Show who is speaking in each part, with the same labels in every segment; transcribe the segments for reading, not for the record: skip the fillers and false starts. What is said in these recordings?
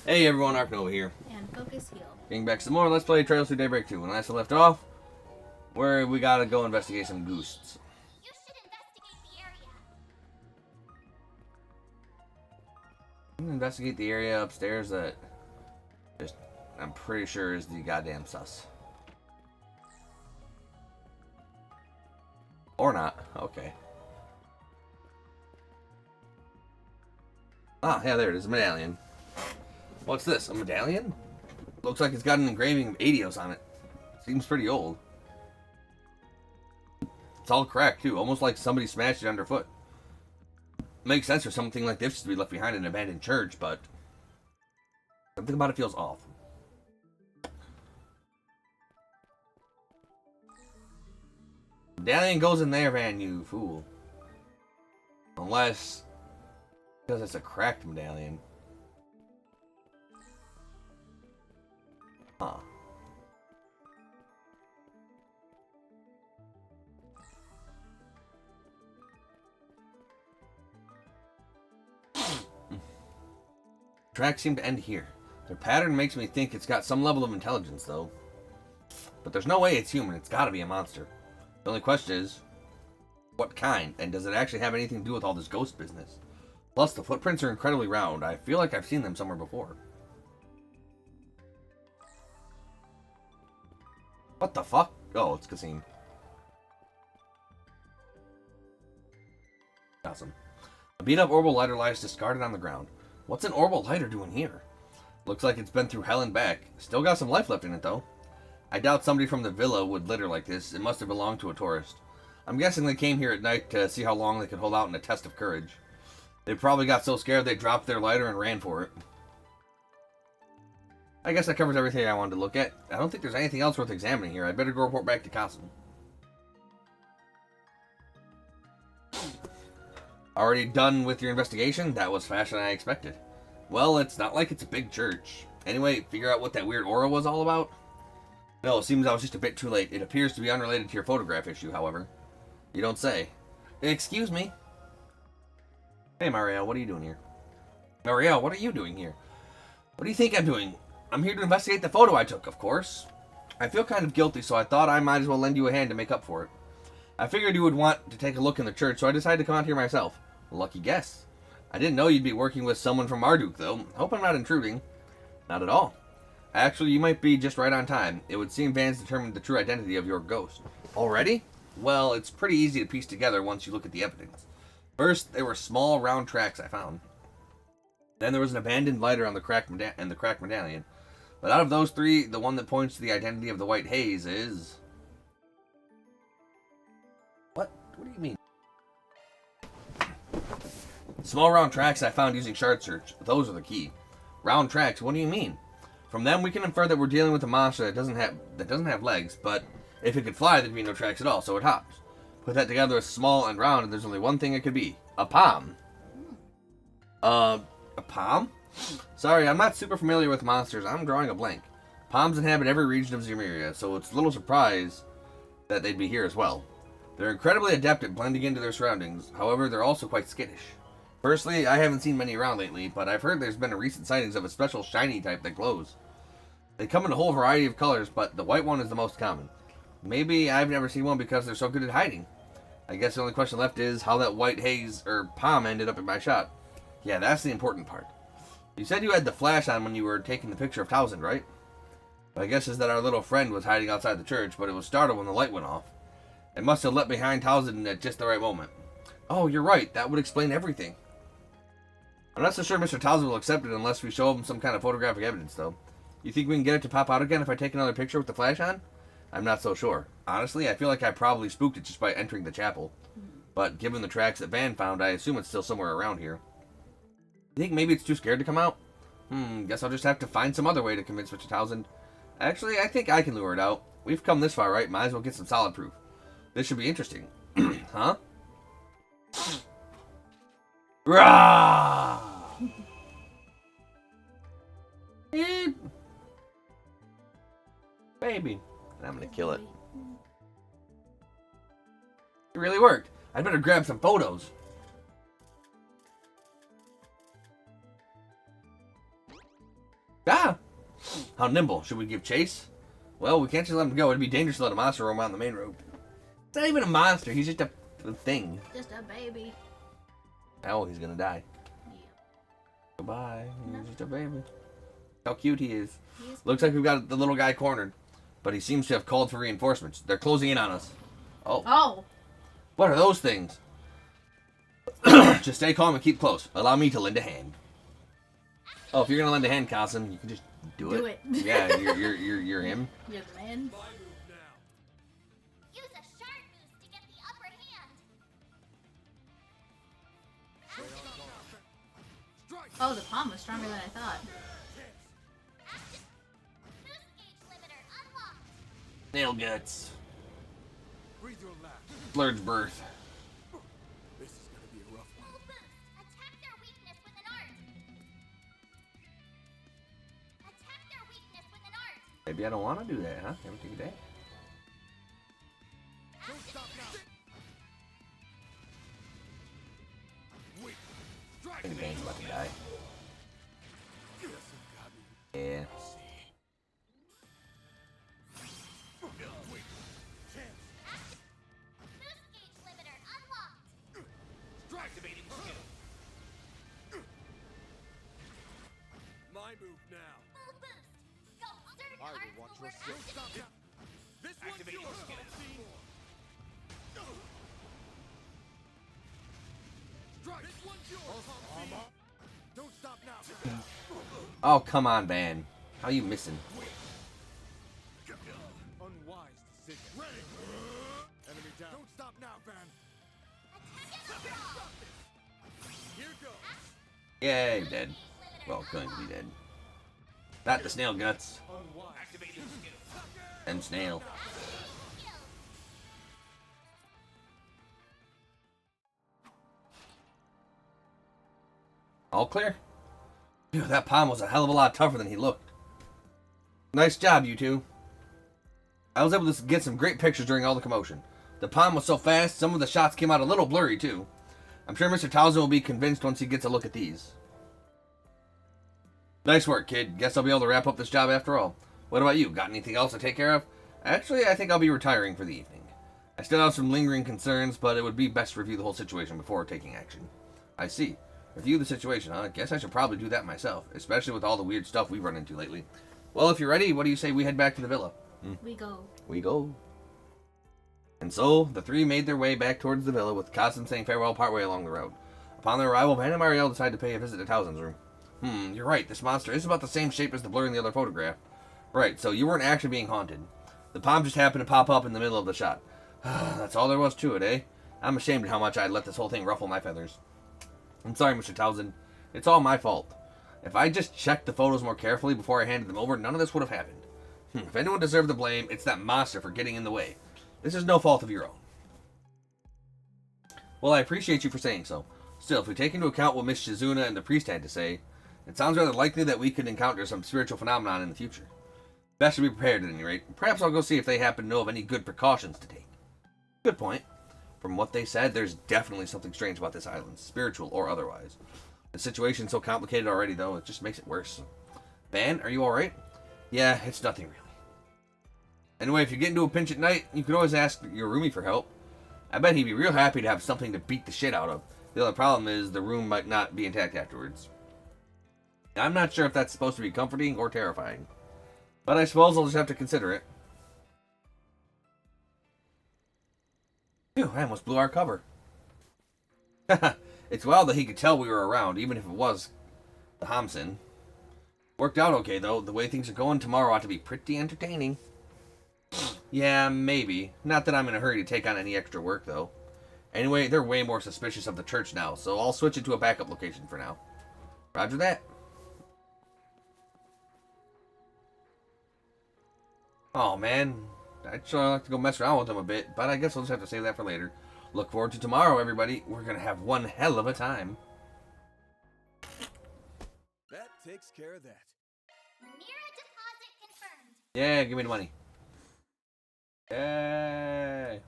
Speaker 1: Hey everyone, Arknova here.
Speaker 2: And focus heal.
Speaker 1: Getting back some more. Let's play Trails through Daybreak 2. When last I left off, where we gotta go investigate some ghosts.
Speaker 3: You should investigate the area.
Speaker 1: I'm gonna investigate the area upstairs that just I'm pretty sure is the goddamn sus. Or not. Okay. Ah, yeah, there it is. A medallion. What's this? A medallion? Looks like it's got an engraving of Adios on it. Seems pretty old. It's all cracked, too. Almost like somebody smashed it underfoot. Makes sense for something like this to be left behind in an abandoned church, but something about it feels off. Medallion goes in there, Van, you fool. Unless because it's a cracked medallion. Huh. Tracks seem to end here. Their pattern makes me think it's got some level of intelligence, though. But there's no way it's human. It's gotta be a monster. The only question is, what kind? And does it actually have anything to do with all this ghost business? Plus, the footprints are incredibly round. I feel like I've seen them somewhere before. What the fuck? Oh, it's Cassim. Awesome. A beat-up orbital lighter lies discarded on the ground. What's an orbital lighter doing here? Looks like it's been through hell and back. Still got some life left in it, though. I doubt somebody from the villa would litter like this. It must have belonged to a tourist. I'm guessing they came here at night to see how long they could hold out in a test of courage. They probably got so scared they dropped their lighter and ran for it. I guess that covers everything I wanted to look at. I don't think there's anything else worth examining here. I'd better go report back to Cassim. Already done with your investigation? That was faster than I expected. Well, it's not like it's a big church. Anyway, figure out what that weird aura was all about? No, it seems I was just a bit too late. It appears to be unrelated to your photograph issue, however. You don't say. Excuse me? Hey, Marielle, what are you doing here? Marielle, what are you doing here? What do you think I'm doing? I'm here to investigate the photo I took, of course. I feel kind of guilty, so I thought I might as well lend you a hand to make up for it. I figured you would want to take a look in the church, so I decided to come out here myself. Lucky guess. I didn't know you'd be working with someone from Marduk, though. Hope I'm not intruding. Not at all. Actually, you might be just right on time. It would seem Van's determined the true identity of your ghost. Already? Well, it's pretty easy to piece together once you look at the evidence. First, there were small, round tracks I found. Then there was an abandoned lighter on the cracked medallion. But out of those three, the one that points to the identity of the white haze is... What? What do you mean? Small round tracks I found using shard search. Those are the key. Round tracks, what do you mean? From them, we can infer that we're dealing with a monster that doesn't have legs, but if it could fly, there'd be no tracks at all, so it hops. Put that together as small and round, and there's only one thing it could be. A palm. A palm? Sorry, I'm not super familiar with monsters. I'm drawing a blank. Palms inhabit every region of Zemuria, so it's a little surprise that they'd be here as well. They're incredibly adept at blending into their surroundings. However, they're also quite skittish. Personally, I haven't seen many around lately, but I've heard there's been a recent sightings of a special shiny type that glows. They come in a whole variety of colors, but the white one is the most common. Maybe I've never seen one because they're so good at hiding. I guess the only question left is how that white haze or palm ended up in my shot. Yeah, that's the important part. You said you had the flash on when you were taking the picture of Townsend, right? My guess is that our little friend was hiding outside the church, but it was startled when the light went off. It must have leapt behind Townsend at just the right moment. Oh, you're right. That would explain everything. I'm not so sure Mr. Townsend will accept it unless we show him some kind of photographic evidence, though. You think we can get it to pop out again if I take another picture with the flash on? I'm not so sure. Honestly, I feel like I probably spooked it just by entering the chapel. But given the tracks that Van found, I assume it's still somewhere around here. You think maybe it's too scared to come out? Guess I'll just have to find some other way to convince Mr. Townsend. Actually, I think I can lure it out. We've come this far, right? Might as well get some solid proof. This should be interesting. Huh? Rah! Baby. And I'm gonna kill it. It really worked. I'd better grab some photos. Ah! How nimble. Should we give chase? Well, we can't just let him go. It'd be dangerous to let a monster roam around the main road. It's not even a monster. He's just a thing.
Speaker 3: Just a baby.
Speaker 1: Oh, he's gonna die.
Speaker 3: Yeah.
Speaker 1: Goodbye.
Speaker 3: No.
Speaker 1: He's just a baby. How cute he is.
Speaker 3: He is
Speaker 1: Looks like we've got the little guy cornered. But he seems to have called for reinforcements. They're closing in on us. Oh.
Speaker 3: Oh.
Speaker 1: What are those things? Just stay calm and keep close. Allow me to lend a hand. Oh, if you're gonna lend a hand, Kasim, you can just do it.
Speaker 3: Do it.
Speaker 1: Yeah, you're him.
Speaker 3: You're the man.
Speaker 2: Use a sharp boost to get the upper hand.
Speaker 3: Oh, the palm was stronger than I thought.
Speaker 2: Boost gauge limiter unlocked.
Speaker 1: Nail guts.
Speaker 4: Breathe your last.
Speaker 1: Blurred's birth.
Speaker 4: This is gonna be a rough one.
Speaker 2: Full boost. Attack their weakness with an art. Attack their weakness with an art.
Speaker 1: Maybe I don't want to do that, huh? Never take a day.
Speaker 4: Don't stop now. Wait.
Speaker 1: I
Speaker 4: Strike
Speaker 1: think Bane's about to die.
Speaker 4: Yes, you got me.
Speaker 1: Yeah.
Speaker 4: Wait. Chance.
Speaker 2: Boost gauge limiter unlocked.
Speaker 4: Strike. Activating skill. My move now.
Speaker 2: Full boost. Go. Certain
Speaker 4: I will
Speaker 2: arts
Speaker 4: watch
Speaker 2: will
Speaker 4: your
Speaker 2: work
Speaker 4: skill.
Speaker 2: activate.
Speaker 4: Stop now. This one's yours. Strike. This one's yours. Don't stop now.
Speaker 1: Oh, come on, Ban. How you missing?
Speaker 4: Unwise decision. Ready. Enemy down. Don't stop now, Van.
Speaker 2: Attack and withdraw.
Speaker 4: Here goes.
Speaker 1: Yay, dead. Well, going to be dead. Not the snail guts.
Speaker 4: Unwise. Activating skill.
Speaker 1: And snail. All clear? Phew, that palm was a hell of a lot tougher than he looked. Nice job, you two. I was able to get some great pictures during all the commotion. The palm was so fast, some of the shots came out a little blurry, too. I'm sure Mr. Townsend will be convinced once he gets a look at these. Nice work, kid. Guess I'll be able to wrap up this job after all. What about you? Got anything else to take care of? Actually, I think I'll be retiring for the evening. I still have some lingering concerns, but it would be best to review the whole situation before taking action. I see. Review the situation, huh? Guess I should probably do that myself, especially with all the weird stuff we've run into lately. Well, if you're ready, what do you say we head back to the villa?
Speaker 3: We go.
Speaker 1: We go. And so, the three made their way back towards the villa, with Kasim saying farewell partway along the road. Upon their arrival, Van and Marielle decide to pay a visit to Townsend's room. You're right, this monster is about the same shape as the blur in the other photograph. Right, so you weren't actually being haunted. The palm just happened to pop up in the middle of the shot. That's all there was to it, eh? I'm ashamed of how much I'd let this whole thing ruffle my feathers. I'm sorry, Mr. Townsend. It's all my fault. If I just checked the photos more carefully before I handed them over, none of this would have happened. If anyone deserved the blame, it's that monster for getting in the way. This is no fault of your own. Well, I appreciate you for saying so. Still, if we take into account what Miss Shizuna and the priest had to say, it sounds rather likely that we could encounter some spiritual phenomenon in the future. Best to be prepared at any rate. Perhaps I'll go see if they happen to know of any good precautions to take. Good point. From what they said, there's definitely something strange about this island, spiritual or otherwise. The situation's so complicated already, though, it just makes it worse. Van, are you alright? Yeah, it's nothing really. Anyway, if you get into a pinch at night, you could always ask your roomie for help. I bet he'd be real happy to have something to beat the shit out of. The only problem is the room might not be intact afterwards. I'm not sure if that's supposed to be comforting or terrifying. But I suppose I'll just have to consider it. Phew, I almost blew our cover. It's wild that he could tell we were around, even if it was the Hamsin. Worked out okay, though. The way things are going, tomorrow ought to be pretty entertaining. Yeah, maybe. Not that I'm in a hurry to take on any extra work, though. Anyway, they're way more suspicious of the church now, so I'll switch it to a backup location for now. Roger that. Oh, man. I'd sure like to go mess around with them a bit, but I guess we'll just have to save that for later. Look forward to tomorrow, everybody. We're going to have one hell of a time.
Speaker 4: That takes care of that.
Speaker 2: Mira deposit confirmed.
Speaker 1: Yeah, give me the money. Yay.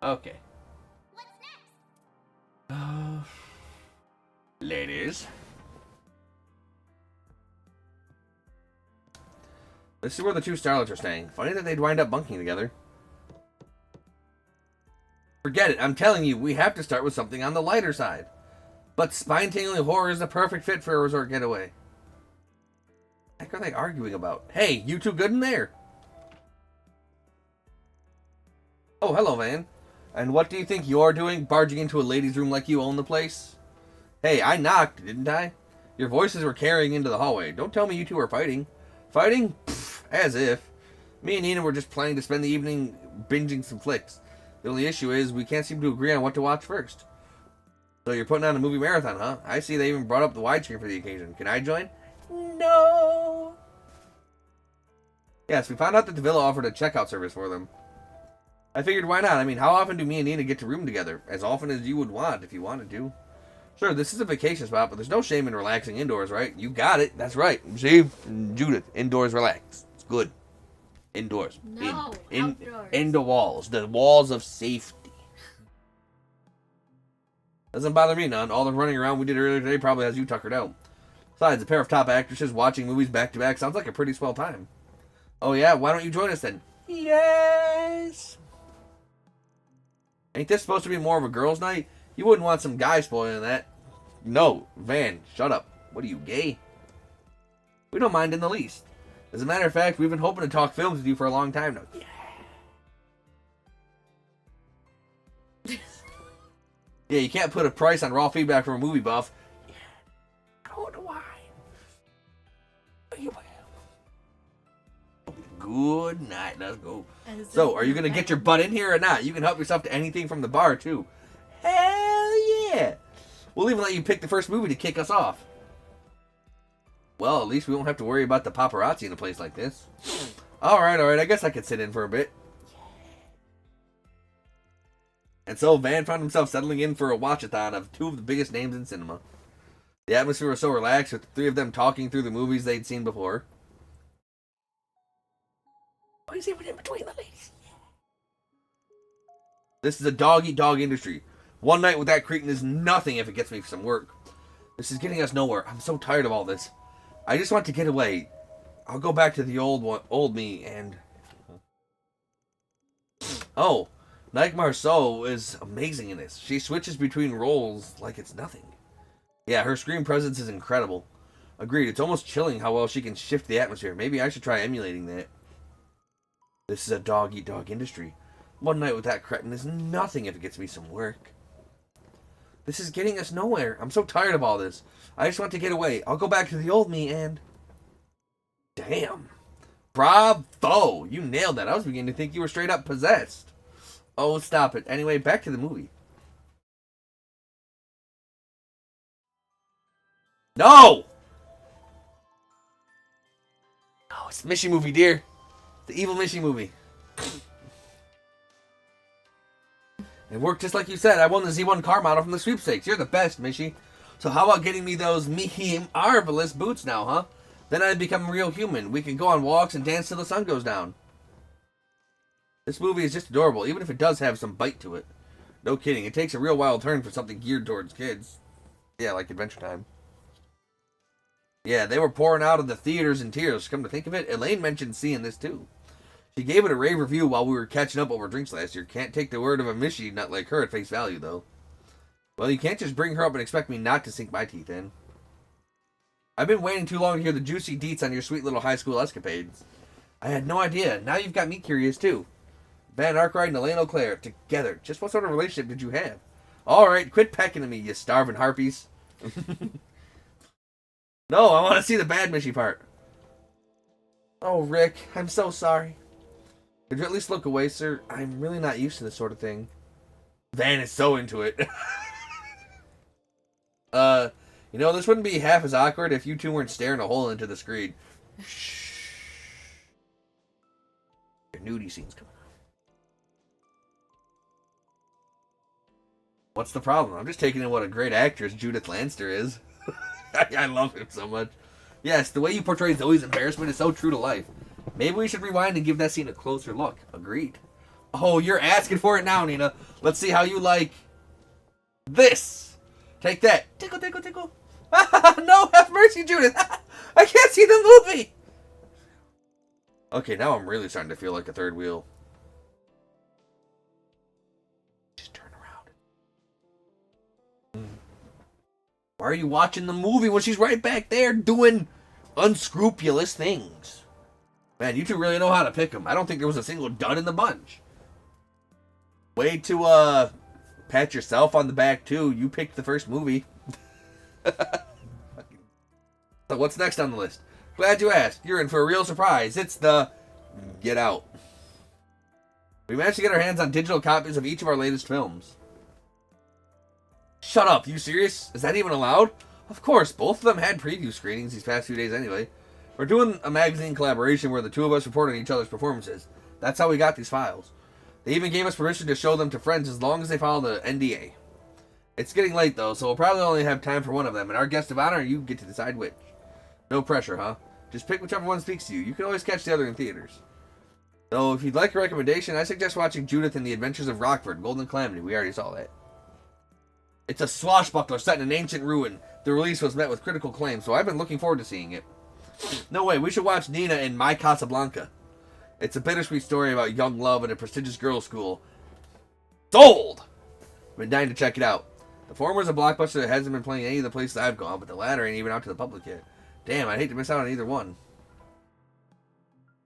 Speaker 1: Okay.
Speaker 2: What's next?
Speaker 1: Ladies. This is where the two starlets are staying. Funny that they'd wind up bunking together. Forget it. I'm telling you, we have to start with something on the lighter side. But spine-tingling horror is the perfect fit for a resort getaway. What the heck are they arguing about? Hey, you two good in there? Oh, hello, Van. And what do you think you're doing, barging into a ladies' room like you own the place? Hey, I knocked, didn't I? Your voices were carrying into the hallway. Don't tell me you two were fighting. Fighting? Pfft, as if. Me and Nina were just planning to spend the evening binging some flicks. The only issue is we can't seem to agree on what to watch first. So you're putting on a movie marathon, huh? I see they even brought up the widescreen for the occasion. Can I join? No! Yes, we found out that the villa offered a checkout service for them. I figured why not? I mean, how often do me and Nina get to room together? As often as you would want if you wanted to. Sure, this is a vacation spot, but there's no shame in relaxing indoors, right? You got it. That's right. See? Judith, indoors relax. It's good. Indoors.
Speaker 3: No, outdoors.
Speaker 1: In the walls. The walls of safety. Doesn't bother me none. All the running around we did earlier today probably has you tuckered out. Besides, a pair of top actresses watching movies back to back sounds like a pretty swell time. Oh yeah? Why don't you join us then? Yes! Ain't this supposed to be more of a girls' night? You wouldn't want some guy spoiling that. No, Van, shut up. What are you, gay? We don't mind in the least. As a matter of fact, we've been hoping to talk films with you for a long time now. Yeah. Yeah, you can't put a price on raw feedback from a movie buff. Yeah. I wonder why. Good night. Let's go. So, are you going to get your butt in here or not? You can help yourself to anything from the bar, too. Hell yeah. We'll even let you pick the first movie to kick us off. Well, at least we won't have to worry about the paparazzi in a place like this. Alright. I guess I could sit in for a bit. And so, Van found himself settling in for a watch-a-thon of two of the biggest names in cinema. The atmosphere was so relaxed, with the three of them talking through the movies they'd seen before. What is it in between the ladies? This is a dog-eat-dog industry. One night with that cretin is nothing if it gets me some work. This is getting us nowhere. I'm so tired of all this. I just want to get away. I'll go back to the old me and... Oh, Nike Marceau is amazing in this. She switches between roles like it's nothing. Yeah, her screen presence is incredible. Agreed, it's almost chilling how well she can shift the atmosphere. Maybe I should try emulating that. This is a dog-eat-dog industry. One night with that cretin is nothing if it gets me some work. This is getting us nowhere. I'm so tired of all this. I just want to get away. I'll go back to the old me and... Damn. Bravo! You nailed that. I was beginning to think you were straight up possessed. Oh, stop it. Anyway, back to the movie. No! Oh, it's the Mishy movie, dear. The evil Mishy movie. It worked just like you said. I won the Z1 car model from the sweepstakes. You're the best, Mishy. So how about getting me those marvelous boots now, huh? Then I'd become a real human. We can go on walks and dance till the sun goes down. This movie is just adorable, even if it does have some bite to it. No kidding. It takes a real wild turn for something geared towards kids. Yeah, like Adventure Time. Yeah, they were pouring out of the theaters in tears. Come to think of it, Elaine mentioned seeing this too. She gave it a rave review while we were catching up over drinks last year. Can't take the word of a Mishy nut like her at face value, though. Well, you can't just bring her up and expect me not to sink my teeth in. I've been waiting too long to hear the juicy deets on your sweet little high school escapades. I had no idea. Now you've got me curious, too. Van Arkwright and Elaine O'Clair, together. Just what sort of relationship did you have? Alright, quit pecking at me, you starving harpies. No, I want to see the bad Mishy part. Oh, Rick, I'm so sorry. Could you at least look away, sir? I'm really not used to this sort of thing. Van is so into it. You know, this wouldn't be half as awkward if you two weren't staring a hole into the screen. Shh. Your nudie scene's coming on. What's the problem? I'm just taking in what a great actress Judith Lanster is. I love him so much. Yes, the way you portray Zoe's embarrassment is so true to life. Maybe we should rewind and give that scene a closer look. Agreed. Oh, you're asking for it now, Nina. Let's see how you like this. Take that. Tickle, tickle, tickle. No, have mercy, Judith. I can't see the movie. Okay, now I'm really starting to feel like a third wheel. Just turn around. Why are you watching the movie when she's right back there doing unscrupulous things? Man, you two really know how to pick them. I don't think there was a single dud in the bunch. Way to, pat yourself on the back, too. You picked the first movie. So what's next on the list? Glad you asked. You're in for a real surprise. It's the Get Out. We managed to get our hands on digital copies of each of our latest films. Shut up. You serious? Is that even allowed? Of course. Both of them had preview screenings these past few days anyway. We're doing a magazine collaboration where the two of us report on each other's performances. That's how we got these files. They even gave us permission to show them to friends as long as they follow the NDA. It's getting late though, so we'll probably only have time for one of them, and our guest of honor, you get to decide which. No pressure, huh? Just pick whichever one speaks to you. You can always catch the other in theaters. So, if you'd like a recommendation, I suggest watching Judith and the Adventures of Rockford, Golden Calamity. We already saw that. It's a swashbuckler set in an ancient ruin. The release was met with critical acclaim, so I've been looking forward to seeing it. No way, we should watch Nina in My Casablanca. It's a bittersweet story about young love at a prestigious girls' school. Sold! I've been dying to check it out. The former is a blockbuster that hasn't been playing any of the places I've gone, but the latter ain't even out to the public yet. Damn, I'd hate to miss out on either one.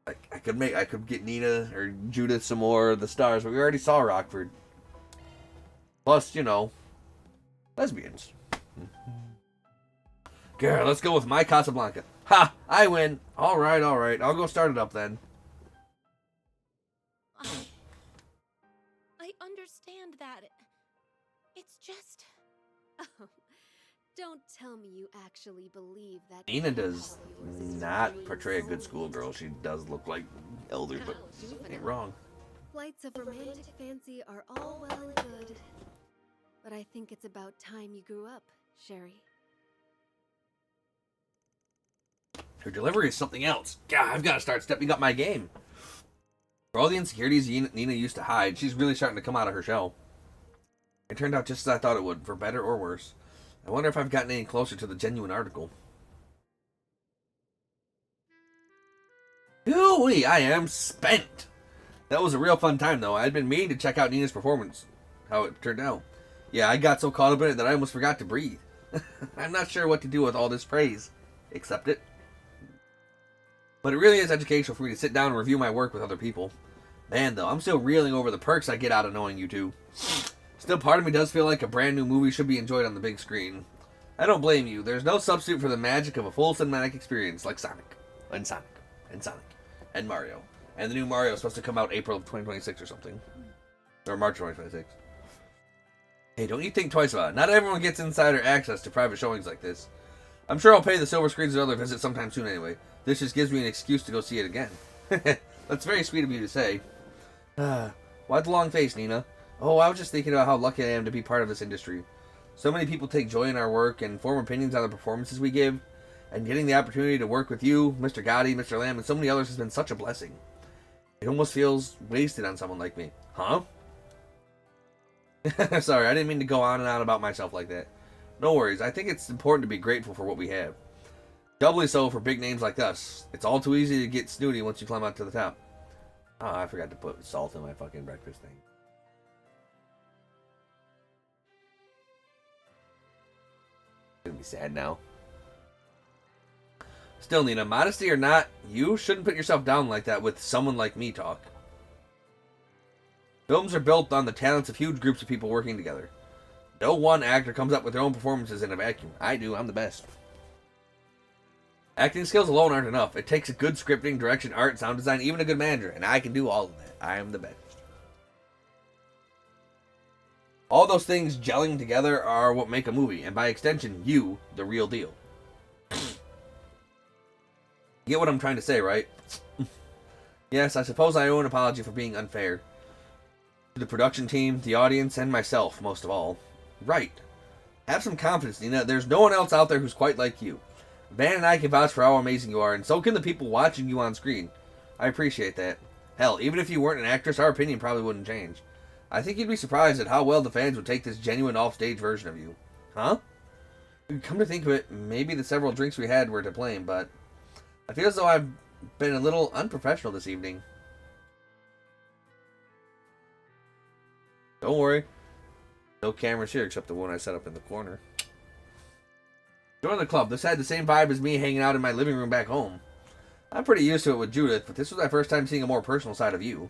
Speaker 1: I could get Nina or Judith some more of the stars, but we already saw Rockford. Plus, you know, lesbians. Girl, let's go with My Casablanca. Ha! I win. All right. I'll go start it up then.
Speaker 5: I understand that. It's just... Oh, don't tell me you actually believe that...
Speaker 1: Nina does not portray a good schoolgirl. She does look like elder, but ain't wrong.
Speaker 5: Flights of romantic fancy are all well and good. But I think it's about time you grew up, Sherry.
Speaker 1: Her delivery is something else. God, I've got to start stepping up my game. For all the insecurities Nina used to hide, she's really starting to come out of her shell. It turned out just as I thought it would, for better or worse. I wonder if I've gotten any closer to the genuine article. Ooh-wee, I am spent. That was a real fun time, though. I'd been meaning to check out Nina's performance, how it turned out. Yeah, I got so caught up in it that I almost forgot to breathe. I'm not sure what to do with all this praise. Accept it. But it really is educational for me to sit down and review my work with other people. Man, though, I'm still reeling over the perks I get out of knowing you two. Still, part of me does feel like a brand new movie should be enjoyed on the big screen. I don't blame you. There's no substitute for the magic of a full cinematic experience like Sonic. And Mario. And the new Mario is supposed to come out April of 2026 or something. Or March 2026. Hey, don't you think twice about it. Not everyone gets insider access to private showings like this. I'm sure I'll pay the silver screens another visit sometime soon anyway. This just gives me an excuse to go see it again. That's very sweet of you to say. Why the long face, Nina? Oh, I was just thinking about how lucky I am to be part of this industry. So many people take joy in our work and form opinions on the performances we give. And getting the opportunity to work with you, Mr. Gotti, Mr. Lamb, and so many others has been such a blessing. It almost feels wasted on someone like me. Huh? Sorry, I didn't mean to go on and on about myself like that. No worries, I think it's important to be grateful for what we have. Doubly so for big names like us. It's all too easy to get snooty once you climb out to the top. Oh, I forgot to put salt in my fucking breakfast thing. Gonna be sad now. Still, Nina, modesty or not, you shouldn't put yourself down like that with someone like me talk. Films are built on the talents of huge groups of people working together. No one actor comes up with their own performances in a vacuum. I do, I'm the best. Acting skills alone aren't enough. It takes a good scripting, direction, art, sound design, even a good manager, and I can do all of that. I am the best. All those things gelling together are what make a movie, and by extension, you, the real deal. You get what I'm trying to say, right? Yes, I suppose I owe an apology for being unfair. To the production team, the audience, and myself, most of all. Right. Have some confidence, Nina. There's no one else out there who's quite like you. Van and I can vouch for how amazing you are, and so can the people watching you on screen. I appreciate that. Hell, even if you weren't an actress, our opinion probably wouldn't change. I think you'd be surprised at how well the fans would take this genuine off-stage version of you. Huh? Come to think of it, maybe the several drinks we had were to blame, but I feel as though I've been a little unprofessional this evening. Don't worry. No cameras here except the one I set up in the corner. Join the club. This had the same vibe as me hanging out in my living room back home. I'm pretty used to it with Judith, but this was my first time seeing a more personal side of you.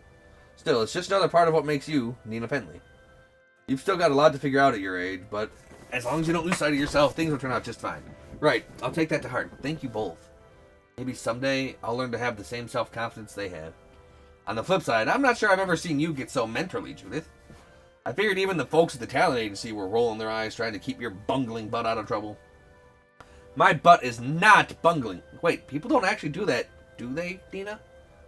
Speaker 1: Still, it's just another part of what makes you Nina Penley. You've still got a lot to figure out at your age, but as long as you don't lose sight of yourself, things will turn out just fine. Right, I'll take that to heart. Thank you both. Maybe someday I'll learn to have the same self-confidence they have. On the flip side, I'm not sure I've ever seen you get so mentorly, Judith. I figured even the folks at the talent agency were rolling their eyes trying to keep your bungling butt out of trouble. My butt is not bungling. Wait, people don't actually do that, do they, Nina?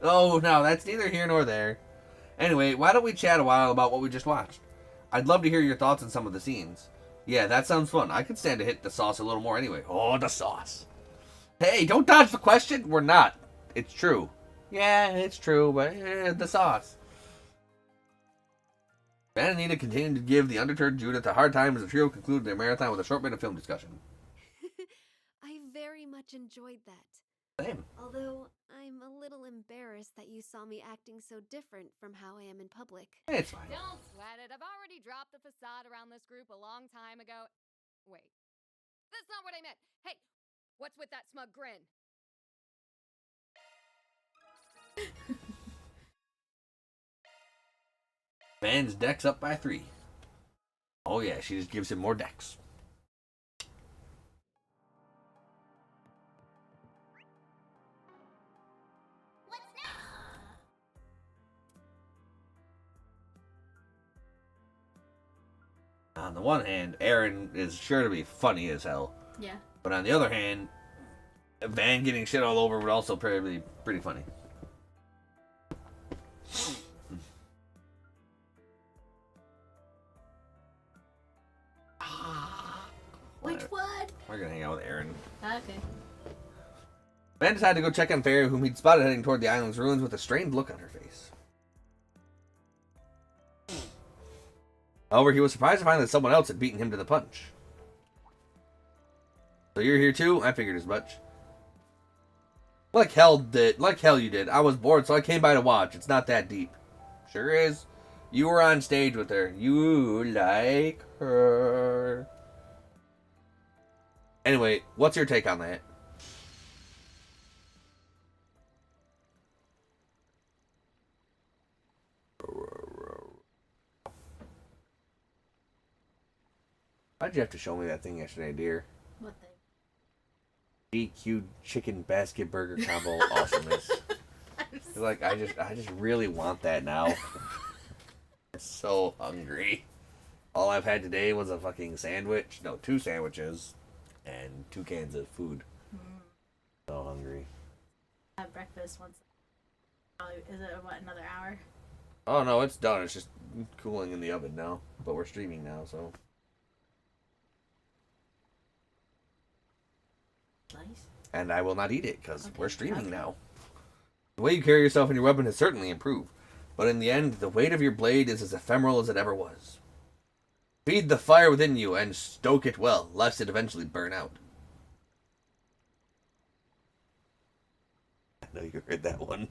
Speaker 1: Oh, no, that's neither here nor there. Anyway, why don't we chat a while about what we just watched? I'd love to hear your thoughts on some of the scenes. Yeah, that sounds fun. I could stand to hit the sauce a little more anyway. Oh, the sauce. Hey, don't dodge the question. We're not. It's true. Yeah, it's true, but the sauce. Ben and Nina continued to give the undeterred Judith a hard time as the trio concluded their marathon with a short bit of film discussion.
Speaker 5: I very much enjoyed that.
Speaker 1: Same.
Speaker 5: Although, I'm a little embarrassed that you saw me acting so different from how I am in public.
Speaker 1: It's fine.
Speaker 6: Don't sweat it. I've already dropped the facade around this group a long time ago. Wait. That's not what I meant. Hey, what's with that smug grin?
Speaker 1: Van's deck's up by 3. Oh yeah, she just gives him more decks.
Speaker 2: What's next?
Speaker 1: On the one hand, Aaron is sure to be funny as hell.
Speaker 3: Yeah.
Speaker 1: But on the other hand, Van getting shit all over would also probably be pretty funny.
Speaker 3: Which one?
Speaker 1: We're gonna hang out with Aaron.
Speaker 3: Okay.
Speaker 1: Van decided to go check on Fairy, whom he'd spotted heading toward the island's ruins with a strained look on her face. However, he was surprised to find that someone else had beaten him to the punch. So you're here too? I figured as much. Like hell you did. I was bored, so I came by to watch. It's not that deep. Sure is. You were on stage with her. You like her. Anyway, what's your take on that? Why'd you have to show me that thing yesterday, dear?
Speaker 3: What thing?
Speaker 1: DQ chicken basket burger combo awesomeness. Like I just really want that now. I'm so hungry. All I've had today was a fucking sandwich. No, 2 sandwiches and 2 cans of food. So hungry.
Speaker 3: I have breakfast once. Probably, is it what, another hour?
Speaker 1: Oh no, it's done. It's just cooling in the oven now. But we're streaming now, so.
Speaker 3: Nice.
Speaker 1: And I will not eat it because
Speaker 3: Okay,
Speaker 1: we're streaming
Speaker 3: okay.
Speaker 1: now. The way you carry yourself and your weapon has certainly improved, but in the end, the weight of your blade is as ephemeral as it ever was. Feed the fire within you and stoke it well, lest it eventually burn out. I know you heard that one.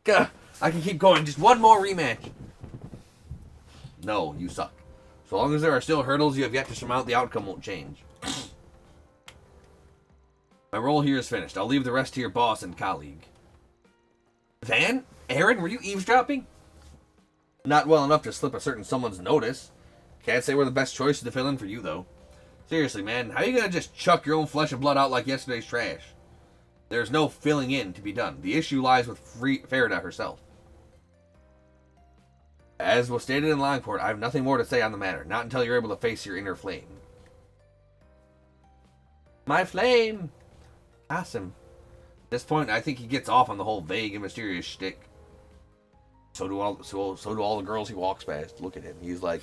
Speaker 1: God, I can keep going. Just one more rematch. No, you suck. So long as there are still hurdles you have yet to surmount, the outcome won't change. My role here is finished. I'll leave the rest to your boss and colleague. Van? Aaron, were you eavesdropping? Not well enough to slip a certain someone's notice. Can't say we're the best choices to fill in for you, though. Seriously, man, how are you gonna just chuck your own flesh and blood out like yesterday's trash? There's no filling in to be done. The issue lies with Farida herself. As was stated in Longport, I have nothing more to say on the matter. Not until you're able to face your inner flame. My flame! Awesome. At this point, I think he gets off on the whole vague and mysterious shtick. So do all the girls he walks past. Look at him. He's like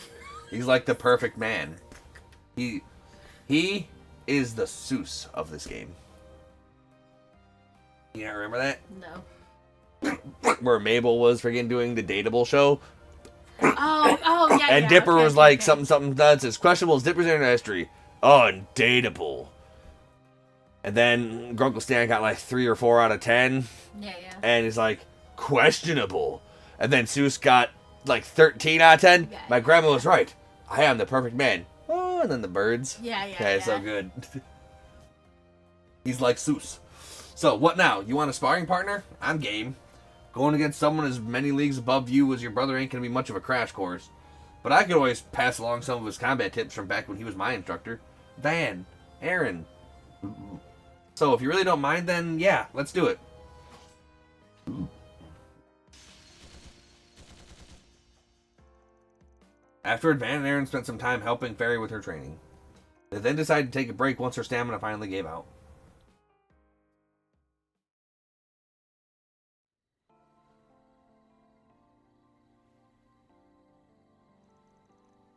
Speaker 1: the perfect man. He is the Seuss of this game. You don't remember that?
Speaker 3: No.
Speaker 1: Where Mabel was freaking doing the Dateable show.
Speaker 3: Oh, yeah.
Speaker 1: And
Speaker 3: yeah,
Speaker 1: Dipper
Speaker 3: okay,
Speaker 1: was
Speaker 3: okay,
Speaker 1: like
Speaker 3: okay.
Speaker 1: something that's as questionable as Dipper's internet history. Undateable. And then Grunkle Stan got like 3 or 4 out of 10.
Speaker 3: Yeah.
Speaker 1: And he's like, questionable. And then Seuss got like 13 out of 10.
Speaker 3: Yeah.
Speaker 1: My grandma was right. I am the perfect man. Oh, and then the birds.
Speaker 3: Yeah.
Speaker 1: Okay, so good. He's like Seuss. So, what now? You want a sparring partner? I'm game. Going against someone as many leagues above you as your brother ain't gonna be much of a crash course. But I could always pass along some of his combat tips from back when he was my instructor. Van. Aaron. So, if you really don't mind, then yeah, let's do it. After Van and Aaron spent some time helping Fairy with her training, they then decided to take a break once her stamina finally gave out.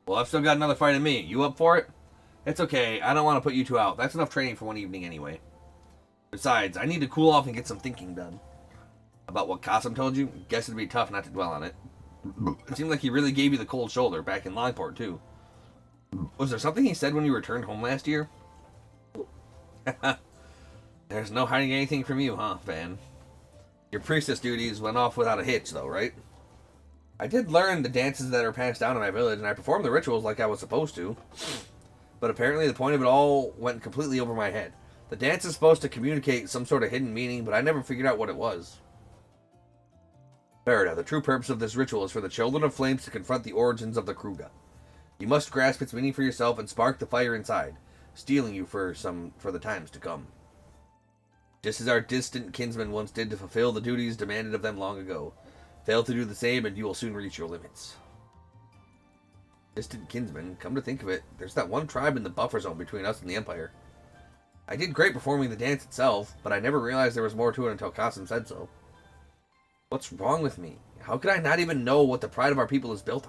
Speaker 1: Well, I've still got another fight in me. You up for it? It's okay. I don't want to put you two out. That's enough training for one evening anyway. Besides, I need to cool off and get some thinking done. About what Qasim told you? Guess it'd be tough not to dwell on it. It seemed like he really gave you the cold shoulder back in Longport, too. Was there something he said when you returned home last year? There's no hiding anything from you, huh, Van? Your priestess duties went off without a hitch, though, right? I did learn the dances that are passed down in my village, and I performed the rituals like I was supposed to. But apparently the point of it all went completely over my head. The dance is supposed to communicate some sort of hidden meaning, but I never figured out what it was. Farida, the true purpose of this ritual is for the Children of Flames to confront the origins of the Kruga. You must grasp its meaning for yourself and spark the fire inside, steeling you for the times to come. Just as our distant kinsmen once did to fulfill the duties demanded of them long ago. Fail to do the same and you will soon reach your limits. Distant kinsmen, come to think of it, there's that one tribe in the buffer zone between us and the Empire. I did great performing the dance itself, but I never realized there was more to it until Qasim said so. What's wrong with me? How could I not even know what the pride of our people is built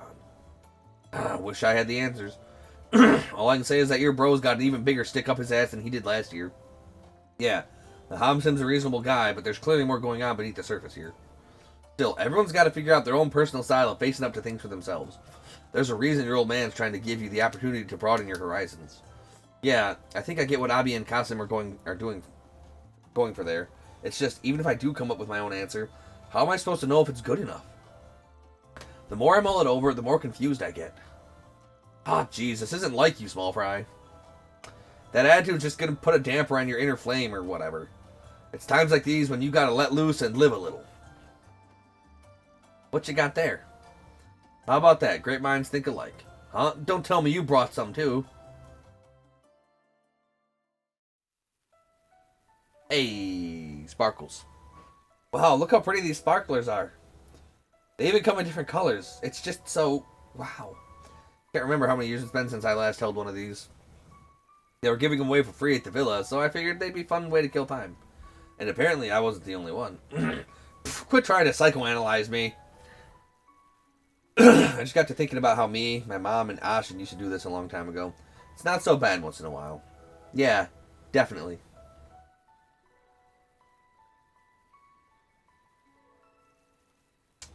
Speaker 1: on? Wish I had the answers. All I can say is that your bro's got an even bigger stick up his ass than he did last year. Yeah, the Hamsim's a reasonable guy, but there's clearly more going on beneath the surface here. Still, everyone's got to figure out their own personal style of facing up to things for themselves. There's a reason your old man's trying to give you the opportunity to broaden your horizons. Yeah, I think I get what Abi and Qasim are going for there. It's just, even if I do come up with my own answer, how am I supposed to know if it's good enough? The more I mull it over, the more confused I get. Ah, jeez, this isn't like you, Small Fry. That attitude's just gonna put a damper on your inner flame or whatever. It's times like these when you gotta let loose and live a little. What you got there? How about that? Great minds think alike. Huh? Don't tell me you brought some too. Hey, sparkles. Wow, look how pretty these sparklers are. They even come in different colors. It's just so... wow. Can't remember how many years it's been since I last held one of these. They were giving them away for free at the villa, so I figured they'd be a fun way to kill time. And apparently I wasn't the only one. Quit trying to psychoanalyze me. I just got to thinking about how me, my mom, and Ashin used to do this a long time ago. It's not so bad once in a while. Yeah, definitely.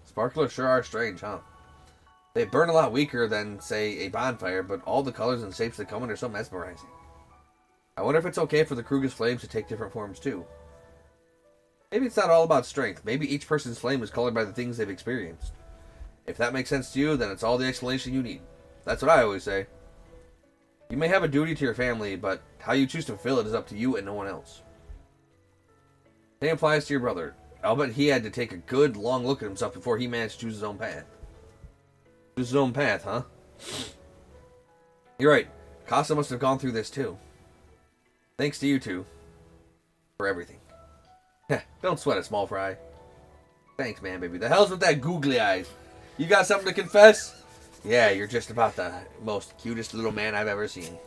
Speaker 1: Sparklers sure are strange, huh? They burn a lot weaker than, say, a bonfire, but all the colors and shapes that come in are so mesmerizing. I wonder if it's okay for the Kruga's flames to take different forms, too. Maybe it's not all about strength. Maybe each person's flame is colored by the things they've experienced. If that makes sense to you, then it's all the explanation you need. That's what I always say. You may have a duty to your family, but how you choose to fulfill it is up to you and no one else. Same applies to your brother. I'll bet he had to take a good, long look at himself before he managed to choose his own path. Choose his own path, huh? You're right. Casa must have gone through this too. Thanks to you two. For everything. Don't sweat it, Small Fry. Thanks, man, baby. The hell's with that googly eyes? You got something to confess? Yeah, you're just about the most cutest little man I've ever seen.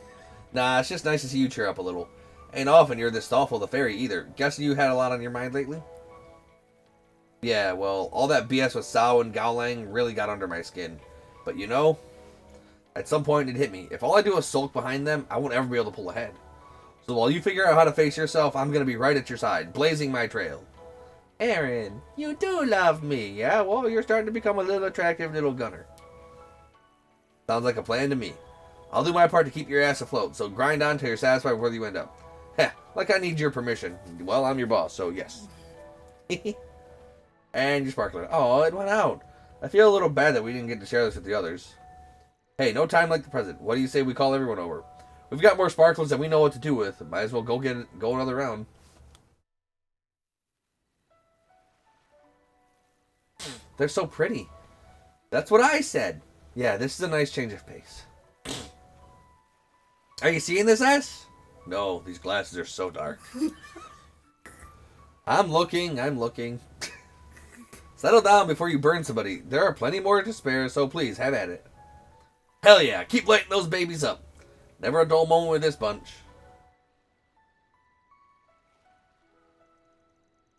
Speaker 1: Nah, it's just nice to see you cheer up a little. Ain't often you're this thoughtful to Fairy either. Guessing you had a lot on your mind lately? Yeah, well, all that BS with Sao and Gowlang really got under my skin. But you know, at some point it hit me. If all I do is sulk behind them, I won't ever be able to pull ahead. So while you figure out how to face yourself, I'm going to be right at your side, blazing my trail. Aaron, you do love me, yeah? Well, you're starting to become a little attractive little gunner. Sounds like a plan to me. I'll do my part to keep your ass afloat, so grind on till you're satisfied with where you end up. Heh, like I need your permission. Well, I'm your boss, so yes. And your sparkler. Oh, it went out. I feel a little bad that we didn't get to share this with the others. Hey, no time like the present. What do you say we call everyone over? We've got more sparklers than we know what to do with. Might as well go another round. They're so pretty. That's what I said. Yeah, this is a nice change of pace. Are you seeing this, S? No, these glasses are so dark. I'm looking. Settle down before you burn somebody. There are plenty more to spare, so please, have at it. Hell yeah, keep lighting those babies up. Never a dull moment with this bunch.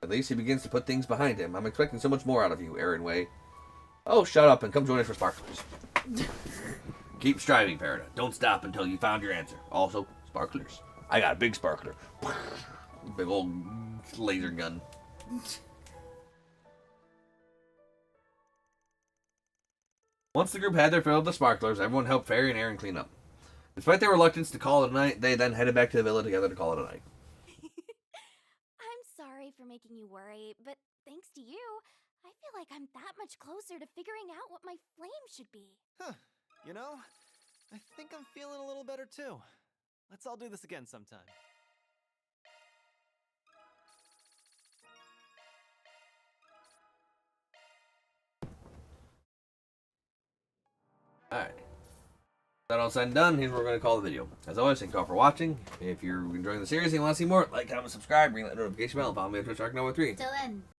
Speaker 1: At least he begins to put things behind him. I'm expecting so much more out of you, Aaron Way. Oh, shut up and come join us for sparklers. Keep striving, Parada. Don't stop until you found your answer. Also, sparklers. I got a big sparkler. Big old laser gun. Once the group had their fill of the sparklers, everyone helped Fairy and Aaron clean up. Despite their reluctance to call it a night, they then headed back to the villa together to call it a night.
Speaker 2: I'm sorry for making you worry, but thanks to you, I feel like I'm that much closer to figuring out what my flame should be.
Speaker 7: Huh. You know, I think I'm feeling a little better too. Let's all do this again sometime.
Speaker 1: Alright. That all said and done, here's what we're going to call the video. As always, thank you all for watching. If you're enjoying the series and you want to see more, like, comment, subscribe, ring that notification bell, and follow me on Twitch, Arc No. 3.
Speaker 3: Till then.